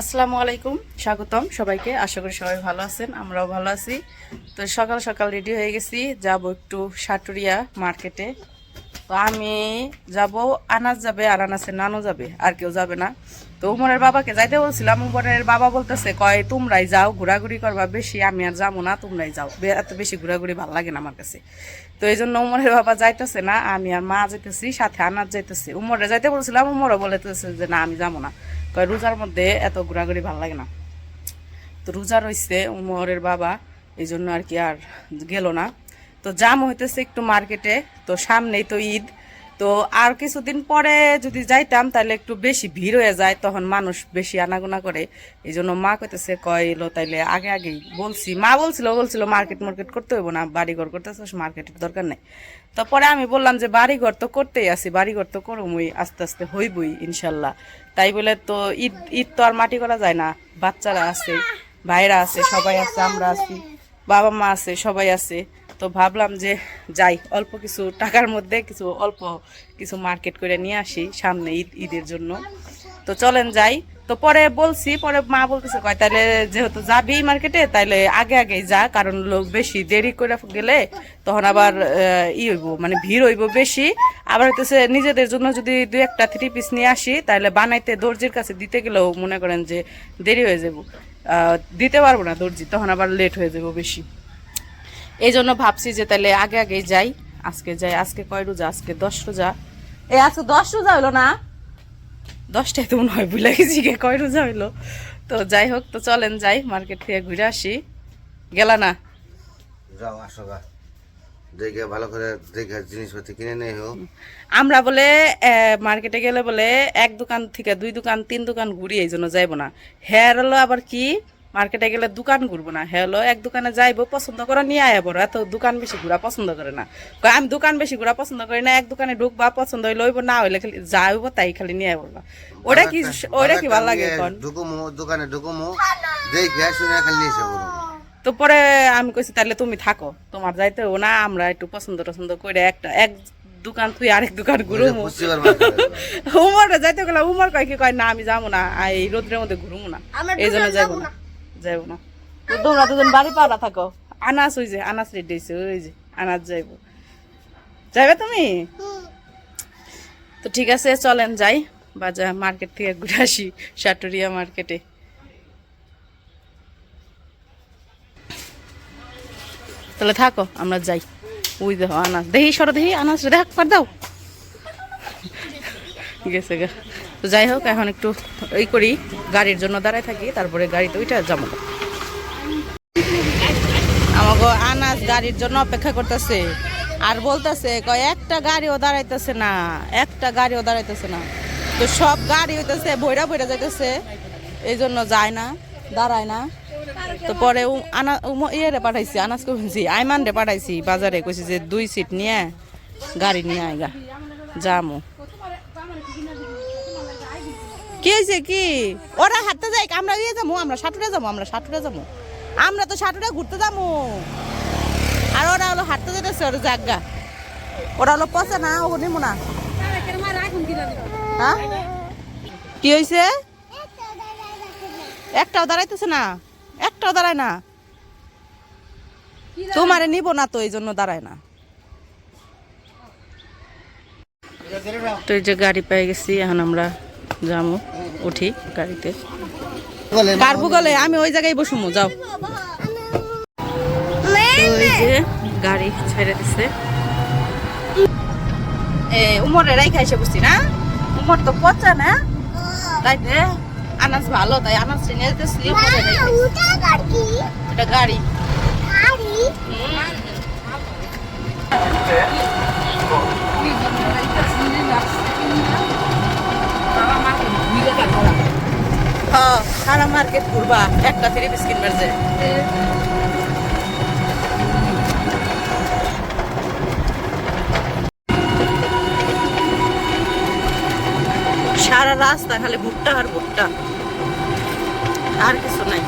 আসসালামু আলাইকুম, স্বাগতম সবাইকে। আশা করি সবাই ভালো আছেন, আমরাও ভালো আছি। তো সকাল সকাল রেডি হয়ে গেছি, যাব একটু সাটুরিয়া মার্কেটে। তো আমি যাব, আনাস যাবে আর আনাসের নানু যাবে, আর কেউ যাবে না। তো উমরের বাবাকে যাইতে বলছিলাম, উমরের বাবা বলতেছে কয় তোমরাই যাও, ঘোরাঘুরি করবা বেশি, আমি আর যাবো না, তোমরাই যাও, এত বেশি ঘোরাঘুরি ভালো লাগে না আমার কাছে। তো এই জন্য উমরের বাবা যাইতেছে না, আমি আর মা যাইতেছি, সাথে আনাস যাইতেছে। উমরে যাইতে বলছিলাম, উমরও বলেতেছে যে না আমি যাবো না, কয় রোজার মধ্যে এত ঘোরাঘুরি ভালো লাগে না। তো রোজা রয়েছে উমরের বাবা, এই জন্য আর কি আর গেল না। তো জাম হইতেছে একটু মার্কেটে, তো সামনেই তো ঈদ। তো আর কিছুদিন পরে যদি যাইতাম তাহলে একটু বেশি ভিড় হয়ে যায়, তখন মানুষ বেশি আনাগোনা করে। এই জন্য মা কইতেছে কইলো তাইলে আগে আগেই বলছি, মা বলছিল মার্কেট করতে হইব না, বাড়িঘর করতেছে, মার্কেটের দরকার নেই। তারপরে আমি বললাম যে বাড়িঘর তো করতেই আছি, বাড়িঘর তো করবই, আস্তে আস্তে হইবই ইনশাল্লাহ। তাই বলে তো ঈদ ঈদ তো আর মাটি করা যায় না, বাচ্চারা আছে, ভাইরা আছে, সবাই আছে, আমরা আছি, বাবা মা আছে, সবাই আছে। তো ভাবলাম যে যাই, অল্প কিছু টাকার মধ্যে অল্প কিছু মার্কেট করে নিয়ে আসি সামনে ঈদের জন্য। তো চলেন যাই। তো পরে বলছি, পরে মা বলতেছে কয় তাইলে যেহেতু যাবি মার্কেটে তাইলে আগে আগেই যা, কারণ লোক বেশি দেরি করে গেলে তখন আবার হইব, মানে ভিড় হইব বেশি। আবার হইতেছে নিজেদের জন্য যদি দুই একটা 3 পিস নিয়ে আসি তাহলে বানাইতে দর্জির কাছে দিতে গেলেও মনে করেন যে দেরি হয়ে যাব, দিতে পারবো না দর্জি, তখন আবার লেট হয়ে যাব বেশি। এই জন্য ভাবছি যে তাহলে আগে আগেই যাই, আজকে যাই। আজকে কয় রোজা? আজকে 10 রোজা। আজকে 10 রোজা হইলো না, 10টাই তো মনে হয় ভুলে গেছি কয় রোজা হইলো। তো যাই হোক, তো চলেন যাই, মার্কেট থেকে ঘুরে আসি। গেলা না? যাও, আসো গা, দেখে ভালো করে দেখে জিনিসপত্র কিনে নেই হোক। আমরা বলে মার্কেটে গেলে বলে এক দোকান থেকে 2 দোকান 3 দোকান ঘুরি, এই জন্য যাইবো না। হ্যাঁ হলো আবার কি, মার্কেটে গেলে দোকান ঘুরবো না, হ্যাঁ হলো এক দোকানে যাইবো, পছন্দ করে নিয়ে আয়া বড়, এত দোকান বেশি ঘোরা পছন্দ করে না। আমি দোকান বেশি ঘোরা পছন্দ করি না, এক দোকানে ঢুকবা, পছন্দ হইলে হইব, না হইলে খালি যাইবো, তাই খালি নিয়ে বলবা। ওটা কি ভালো লাগে এখন? দোকানে ঢুকুমো, দেখে শুনে খালি নিয়ে এসে বলবো। তো পরে আমি কইছি তাহলে তুমি থাকো, তোমার যাইতে হবো না, আমরা একটু পছন্দ করে এক দোকান তুই আরেক দোকান ঘুরুমু। উমর যাইতে গেলাম, উমর কয় কি কয় না আমি যাবো না, এই রোদ্রের মধ্যে ঘুরুমু না, এই জন্য যাইবো না। তো তোমরা দুজন বাড়ি পাওয়া থাকো। আনাস ওই যে আনাস রেডি হয়েছে, ওই যে আনাস যাইবে তুমি? তো ঠিক আছে, চলেন যাই, বাজার মার্কেট থেকে ঘুরে আসি, সাটুরিয়া মার্কেটে। তাহলে থাকো, আমরা যাই। ওই দেখো আনাস, দেখি সরো, দেখি আনাস দেখ পার দাও, গেছে গা। তো যাই হোক, এখন একটু এই করি, গাড়ির জন্য দাঁড়ায় থাকি, তারপরে গাড়িতে ওইটা যাবো। আমাকে আনাস গাড়ির জন্য অপেক্ষা করতেছে, আর বলতেছে কয় একটা গাড়িও দাঁড়াইতেছে না, তো সব গাড়ি হইতেছে ভৈরা যাইতেছে, এই জন্য যায় না, দাঁড়ায় না। তো পরে ইয়ে পাঠাইছি, আনাজকে বলছি, আইমান রে পাঠাইছি বাজারে, কইছি যে 2 সিট নিয়ে গাড়ি নিয়ে আইগা যামু। কি হয়েছে কি? ওরা হাঁটতে যাই, আমরা ইয়ে যাবো, আমরা সাটুরে যাবো, আমরা তো সাটুরে ঘুরতে যাবো, আর ওরা হলো হাঁটতে যেতেছে, ওরা জাগা, ওরা হলো পচে না, ও নিমো না। হ্যাঁ কি হয়েছে? একটাও দাঁড়াইতেছে না, একটাও দাঁড়ায় না, তোমারে নিব না, তো এই জন্য দাঁড়ায় না। তো এই যে গাড়ি পেয়ে গেছি, এখন আমরা যাবো, উঠি গাড়িতে। পারবো গেলে আমি ওই জায়গায় বসুমো, যাও। ওই যে গাড়ি ছেড়ে দিছে, উমরে রাই খাইছে বুঝছি না, উমর তো পচা না, তাইতে আনাস ভালো, তাই আনাস নিয়ে যেতেছি। এটা গাড়ি, সারা মার্কেট ঘুরবা, একটা 3 পিস কিনবার যে। সারা রাস্তা খালি ভুট্টা আর ভুট্টা, আর কিছু নাই।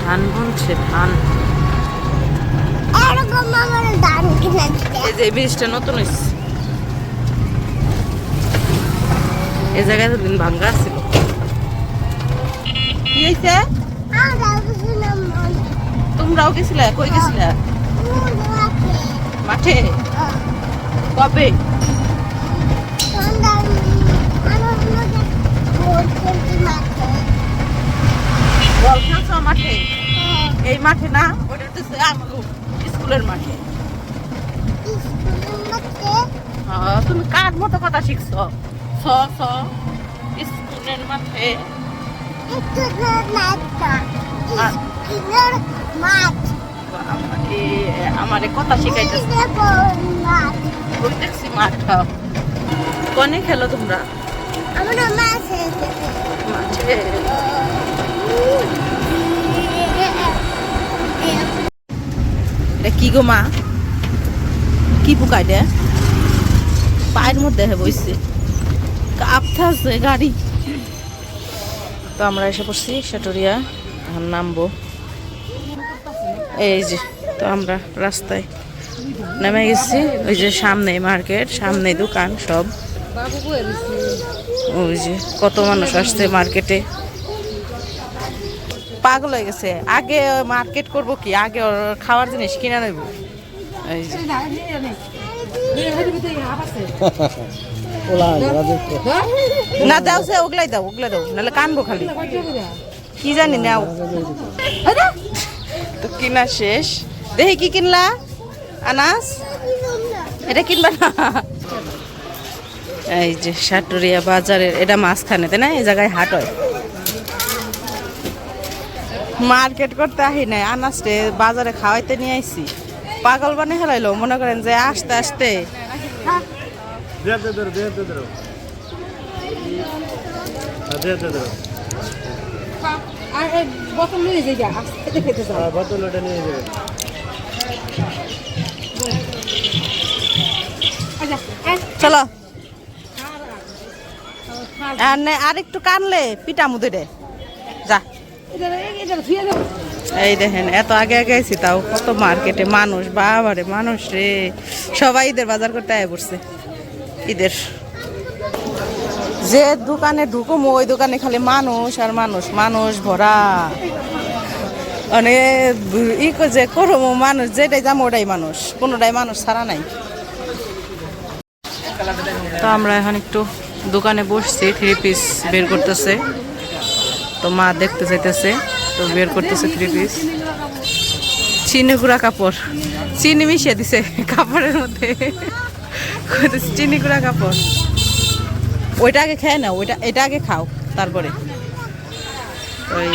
ধান বুনছে, ধান। এই এই যে ব্রিজটা নতুন হয়েছে, এই জায়গায় দিন ভাঙ্গা ছিল। কি হয়েছে? তোমরাও গেছিলে? কই গেছিলে? মাঠে। কবে? বল খেলছো মাঠে? এই মাঠে না, ওটা হচ্ছে আমাকে স্কুলের মাঠে। তুমি কার মতো কথা শিখছো? ছ ছ স্কুলের মাঠে। আমারে কথা শিখাইতেছে। ওই দেখছি মাঠ। কনে খেলো তোমরা? মাঠে। এটা কি গো মা? কি পোকাই দে? পায়ের মধ্যে বইছে, কাঁপতাছে গাড়ি। তো আমরা এসে পড়ছি সাটুরিয়া, এখন নামবো। এই যে তো আমরা রাস্তায় নেমে গেছি। ওই যে সামনে মার্কেট, সামনে দোকান সব। ওই যে কত মানুষ আসছে মার্কেটে, পাগল হয়ে গেছে। আগে মার্কেট করব কি, আগে ওর খাওয়ার জিনিস কিনে নেব। এই যে না দাও, সে ওগুলাই দাও, ওগুলা দাও, নাহলে কানবো খালি। কি জানি নাও। তো কিনা শেষ। দেখি কি কিনলা? আনাস, এটা কিনবা না? এই যে সাটুরিয়া বাজারের, এটা মাঝখানে, তাই না? এই জায়গায় হাট হয়। মার্কেট করতে আহি নাই, আনাসে বাজারে খাওয়াইতে নিয়ে আইছি। পাগল বানিয়ে হেলাইলো, মনে করেন যে আস্তে আস্তে। চলো আর একটু কানলে পিটা মুদে রে যা। এই দেখেন এত আগে আগে আইছি, তাও কত মার্কেটে মানুষ, বাবারে মানুষ রে। সবাই ঈদের বাজার করতে আয় পড়ছে। ঈদের যে দোকানে ঢুকুম ওই দোকানে খালি মানুষ আর মানুষ, মানুষ ভরা। মানে যে করবো মানুষ, যেটাই যাবো ওটাই মানুষ, কোনোটাই মানুষ ছাড়া নাই। তো আমরা এখন একটু দোকানে বসছি, 3 পিস বের করতেছে। তো মা দেখতে চাইতেছে, তো বের করতেছে 3 পিস। চিনি গুঁড়া কাপড়, চিনি মিশিয়ে দিছে কাপড়ের মধ্যে। চিনি গুঁড়া কাপড়, ওইটা আগে খেয়ে নাও, ওইটা এটা আগে খাও তারপরে। ওই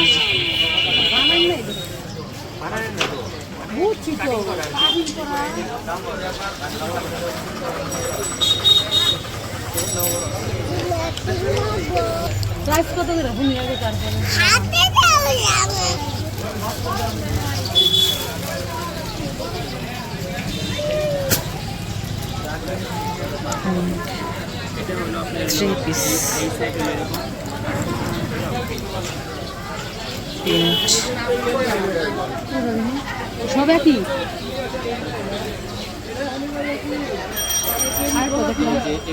থ্রি পিস সব একই।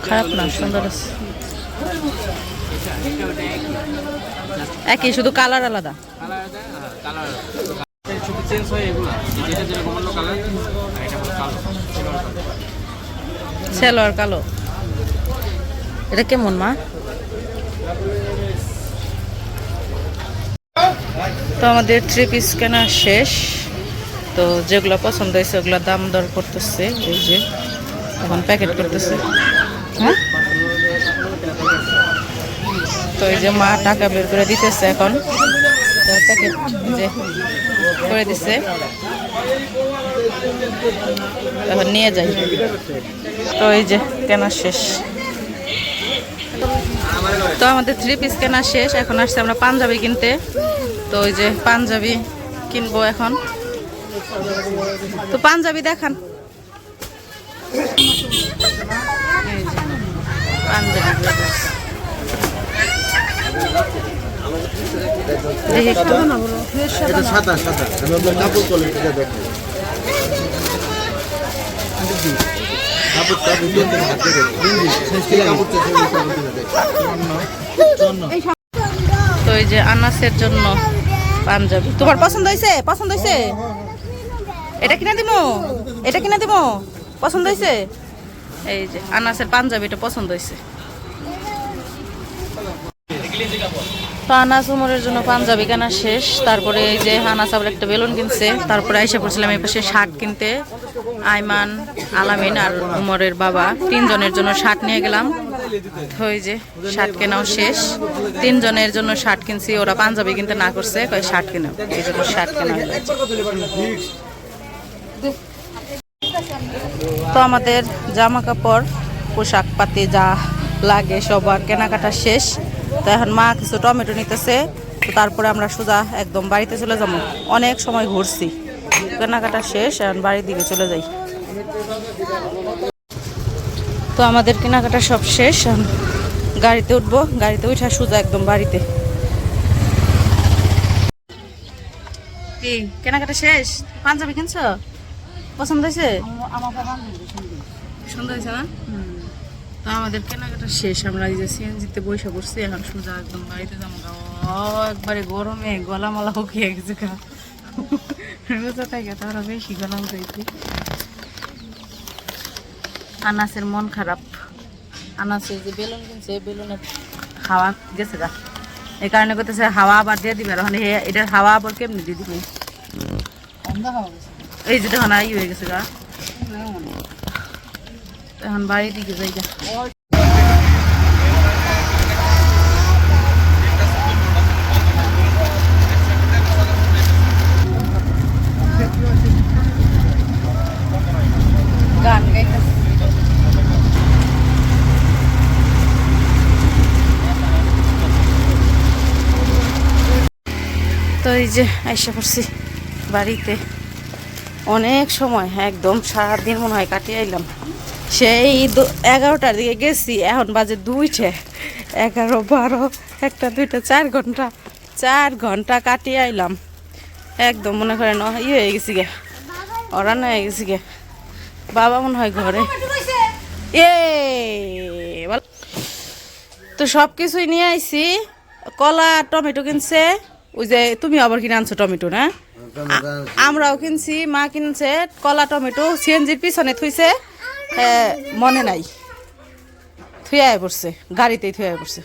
খারাপ না, সুন্দর আছে। একই, শুধু কালার আলাদা। সেলোয়ার কালো। এটা কেমন মা? তো আমাদের 3 পিস কেনা শেষ। তো যেগুলো পছন্দ হয়েছে ওগুলো দাম দর করতেছে। এই যে এখন প্যাকেট করতেছে। হ্যাঁ, তো এই যে মা টাকা বের করে দিতেছে এখন। তো প্যাকেট যে করে দিছে, এখন নিয়ে যাই। তো এই যে কেনা শেষ। তো আমাদের 3 পিস কেনা শেষ। এখন আসছে আমরা পাঞ্জাবি কিনতে। তো ওই যে পাঞ্জাবি কিনবো এখন। তো পাঞ্জাবি দেখান। পাঞ্জাবি তো এই যে আনাসের জন্য পাঞ্জাবি তোমার পছন্দ হয়েছে? পছন্দ হয়েছে? এটা কিনে দিব, এটা কিনে দিব, পছন্দ হয়েছে? এই যে আনাসের পাঞ্জাবিটা পছন্দ হয়েছে। তো আনাস উমরের জন্য পাঞ্জাবি কেনা শেষ। তারপরে এই যে আনাস আবার একটা বেলুন কিনছে। তারপরে আইসা পড়ছিলাম এই পাশে শার্ট কিনতে। আইমান, আলামিন আর উমরের বাবা তিনজনের জন্য শার্ট নিয়ে গেলাম। তো এই যে শার্ট কেনাও শেষ। তিনজনের জন্য শার্ট কিনছি, ওরা পাঞ্জাবি কিনতে না করছে, কয় শার্ট কিনো, এই জন্য শার্ট কেনা হলো। তো আমাদের জামা কাপড় পোশাক পাতি যা লাগে সবার কেনাকাটা শেষ। তো এখন মা কিছু টমেটো নিতেছে। তো তারপরে আমরা সোজা একদম বাড়িতে চলে যাবো। অনেক সময় ঘুরছি, কেনাকাটা শেষ, এখন বাড়ির দিকে চলে যাই। তো আমাদের কেনাকাটা সব শেষ, গাড়িতে উঠবো। গাড়িতে উঠা সোজা একদম বাড়িতে। কি কেনাকাটা শেষ? পাঞ্জাবি কিনছো? পছন্দ হয়েছে? সুন্দর হয়েছে না? তো আমাদের কেনাকাটা শেষ। আমরা এই যে সিএনজিতে বসে পড়ছি, এখন সোজা একদম বাড়িতে যাবো। একবারে গরমে গলা মলা শুকিয়ে গেছে। রোজা থাকে তারা বেশি গলা উঠাইছে। আনাসের মন খারাপ। আনাসের যে বেলুন কিনছে, বেলুনের হাওয়া গেছে গা, এই কারণে করতেছে হাওয়া আবার দিয়ে দিবে। এখন এটার হাওয়া আবার কেমনি দিয়ে দিবে? এই যে তখন ই হয়ে গেছে গা। এখন বাড়ির দিকে যাই গা। গান গাইতেছে। তো এই যে আইসা পড়ছি বাড়িতে। অনেক সময় একদম সারাদিন মনে হয় কাটিয়ে আইলাম। সেই 11টার দিকে গেছি, এখন বাজে 2টা। 11, 12, 1, 2, 4 ঘন্টা কাটিয়ে আইলাম। একদম মনে করেন হয়ে গেছি গে, অরান হয়ে গেছি গে। বাবা মনে হয় ঘরে। তো সব কিছুই নিয়ে আইছি। কলা, টমেটো কিনছে। ওই যে তুমি আবার কিনে আনছো টমেটো না? আমরাও কিনছি, মা কিনছে কলা টমেটো। সিএনজির পিছনে থুইছে, মনে নাই, থুয়ে পড়ছে, গাড়িতেই থুয়ে পড়ছে।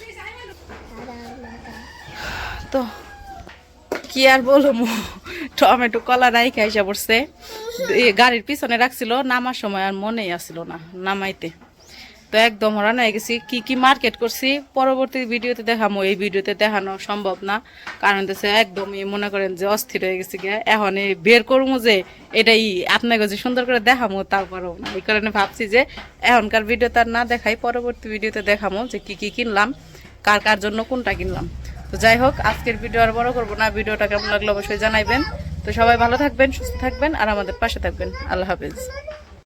তো কি আর বলবো, টমেটো কলা নাই খাইসা পড়ছে। গাড়ির পিছনে রাখছিল, নামার সময় আর মনেই আসছিল না নামাইতে। তো একদম হরান হয়ে গেছি। কি কি মার্কেট করছি পরবর্তী ভিডিওতে দেখামো, এই ভিডিওতে দেখানো সম্ভব না। কারণ হচ্ছে একদমই মনে করেন যে অস্থির হয়ে গেছি গিয়ে। এখন এই বের করবো যে এটাই আপনাকে যে সুন্দর করে দেখামো, তারপরেও না। এই কারণে ভাবছি যে এখনকার ভিডিও তার না দেখাই, পরবর্তী ভিডিওতে দেখামো যে কি কি কিনলাম, কার কার জন্য কোনটা কিনলাম। তো যাই হোক, আজকের ভিডিও আর বড় করবো না। ভিডিওটা কেমন লাগলো অবশ্যই জানাইবেন। তো সবাই ভালো থাকবেন, সুস্থ থাকবেন আর আমাদের পাশে থাকবেন। আল্লাহ হাফেজ।